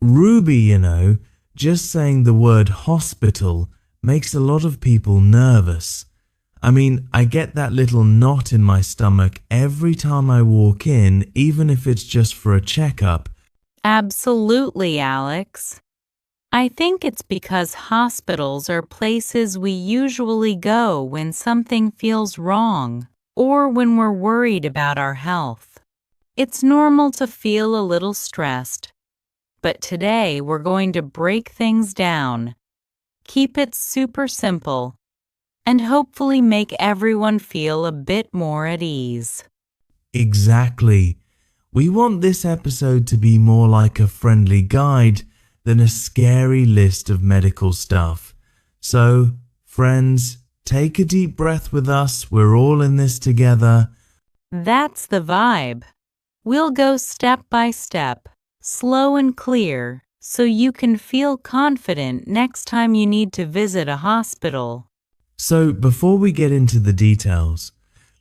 Ruby, just saying the word hospital makes a lot of people nervous. I mean, I get that little knot in my stomach every time I walk in, even if it's just for a checkup. Absolutely, Alex. I think it's because hospitals are places we usually go when something feels wrong or when we're worried about our health. It's normal to feel a little stressed, but today we're going to break things down, keep it super simple, and hopefully make everyone feel a bit more at ease. Exactly. We want this episode to be more like a friendly guide than a scary list of medical stuff. So, friends, take a deep breath with us. We're all in this together. That's the vibe. We'll go step by step, slow and clear, so you can feel confident next time you need to visit a hospital. So, before we get into the details,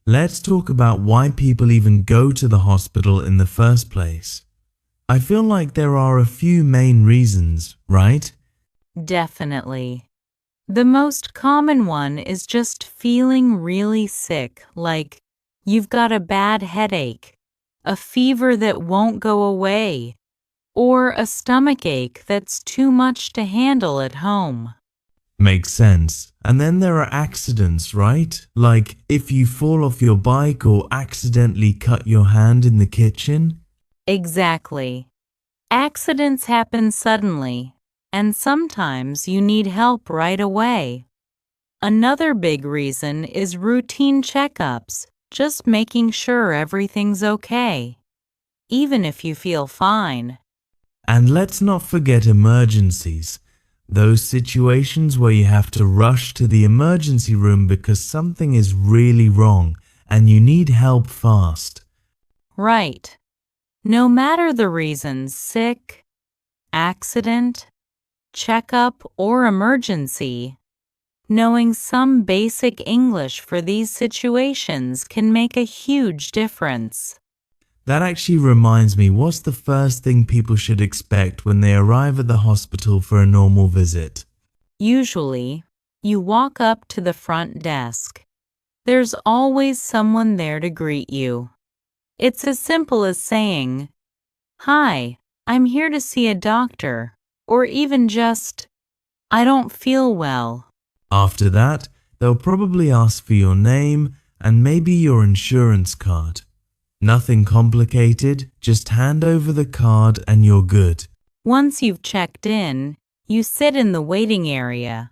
let's talk about why people even go to the hospital in the first place. I feel like there are a few main reasons, right? Definitely. The most common one is just feeling really sick, like you've got a bad headache, a fever that won't go away, or a stomach ache that's too much to handle at home. Makes sense. And then there are accidents, right? Like if you fall off your bike or accidentally cut your hand in the kitchen. Exactly. Accidents happen suddenly, and sometimes you need help right away. Another big reason is routine checkups, just making sure everything's okay, even if you feel fine. And let's not forget emergencies. Those situations where you have to rush to the emergency room because something is really wrong and you need help fast. Right. No matter the reasons, sick, accident, checkup, or emergency, knowing some basic English for these situations can make a huge difference. That actually reminds me, what's the first thing people should expect when they arrive at the hospital for a normal visit? Usually, you walk up to the front desk. There's always someone there to greet you. It's as simple as saying, "Hi, I'm here to see a doctor," or even just, "I don't feel well." After that, they'll probably ask for your name and maybe your insurance card. Nothing complicated, just hand over the card and you're good. Once you've checked in, you sit in the waiting area.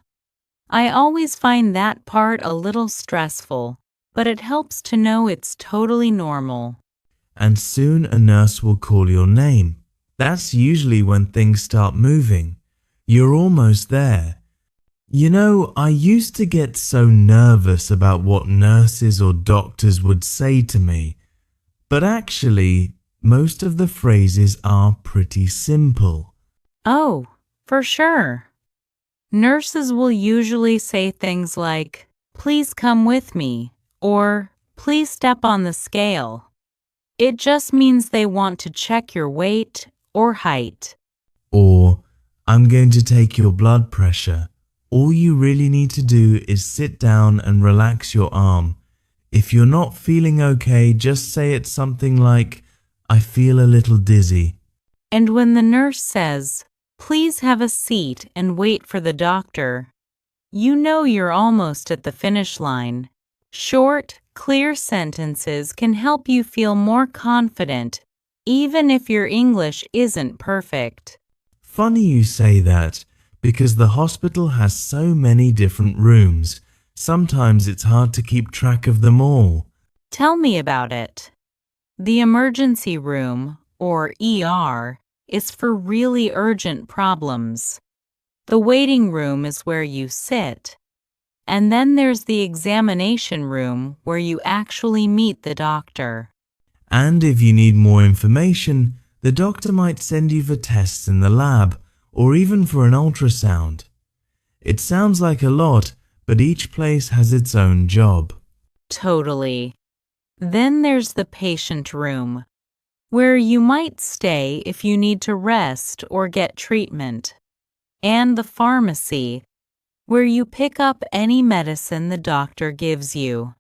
I always find that part a little stressful, but it helps to know it's totally normal. And soon a nurse will call your name. That's usually when things start moving. You're almost there. I used to get so nervous about what nurses or doctors would say to me. But actually, most of the phrases are pretty simple. Oh, for sure. Nurses will usually say things like, "Please come with me," or "Please step on the scale." It just means they want to check your weight or height. Or, "I'm going to take your blood pressure. All you really need to do is sit down and relax your arm. If you're not feeling okay, just say it's something like, 'I feel a little dizzy.'" And when the nurse says, "Please have a seat and wait for the doctor," you know you're almost at the finish line. Short, clear sentences can help you feel more confident, even if your English isn't perfect. Funny you say that, because the hospital has so many different rooms. Sometimes it's hard to keep track of them all. Tell me about it. The emergency room, or ER, is for really urgent problems. The waiting room is where you sit. And then there's the examination room where you actually meet the doctor. And if you need more information, the doctor might send you for tests in the lab, or even for an ultrasound. It sounds like a lot, but each place has its own job. Totally. Then there's the patient room. where you might stay if you need to rest or get treatment, and the pharmacy, where you pick up any medicine the doctor gives you.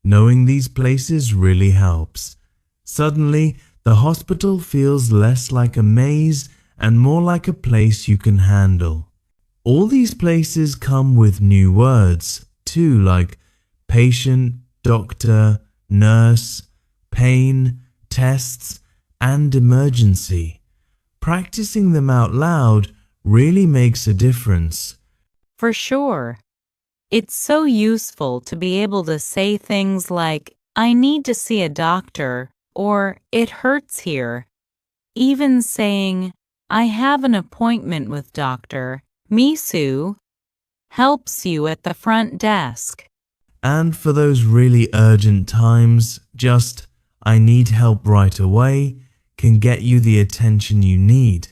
Knowing these places really helps. Suddenly, the hospital feels less like a maze and more like a place you can handle. All these places come with new words, too, like patient, doctor, nurse, pain, tests, and emergency. Practicing them out loud really makes a difference. For sure. It's so useful to be able to say things like, I need to see a doctor, or it hurts here. Even saying, I have an appointment with Dr. Misu helps you at the front desk. And for those really urgent times, just, I need help right away, can get you the attention you need.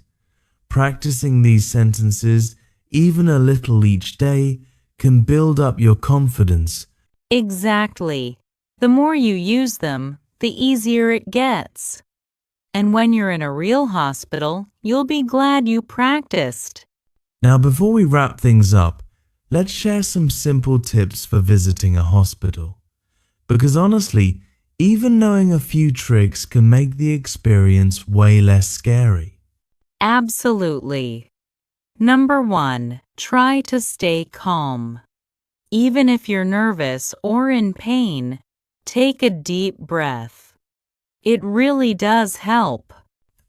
Practicing these sentences, even a little each day, can build up your confidence. Exactly. The more you use them, the easier it gets. And when you're in a real hospital, you'll be glad you practiced. Now, before we wrap things up, let's share some simple tips for visiting a hospital. Because honestly, even knowing a few tricks can make the experience way less scary. Absolutely. Number 1, try to stay calm. Even if you're nervous or in pain, take a deep breath. It really does help.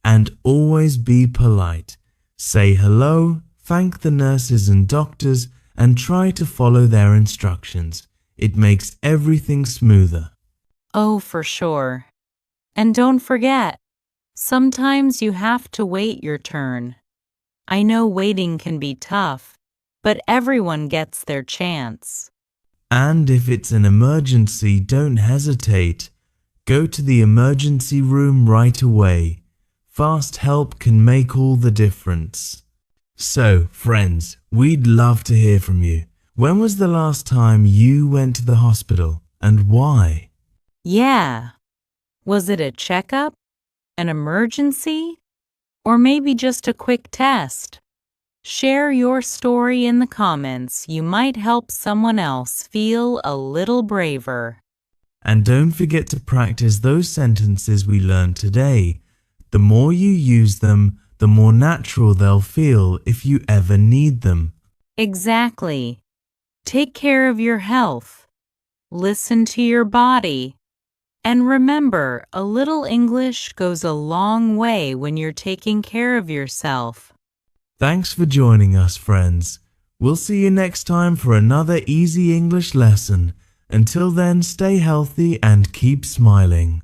And always be polite. Say hello, thank the nurses and doctors, and try to follow their instructions. It makes everything smoother. Oh, for sure. And don't forget, sometimes you have to wait your turn. I know waiting can be tough, but everyone gets their chance. And if it's an emergency, don't hesitate. Go to the emergency room right away. Fast help can make all the difference. So, friends, we'd love to hear from you. When was the last time you went to the hospital and why? Yeah. Was it a checkup? An emergency? Or maybe just a quick test? Share your story in the comments. You might help someone else feel a little braver. And don't forget to practice those sentences we learned today. The more you use them, the more natural they'll feel if you ever need them. Exactly. Take care of your health. Listen to your body. And remember, a little English goes a long way when you're taking care of yourself. Thanks for joining us, friends. We'll see you next time for another easy English lesson. Until then, stay healthy and keep smiling.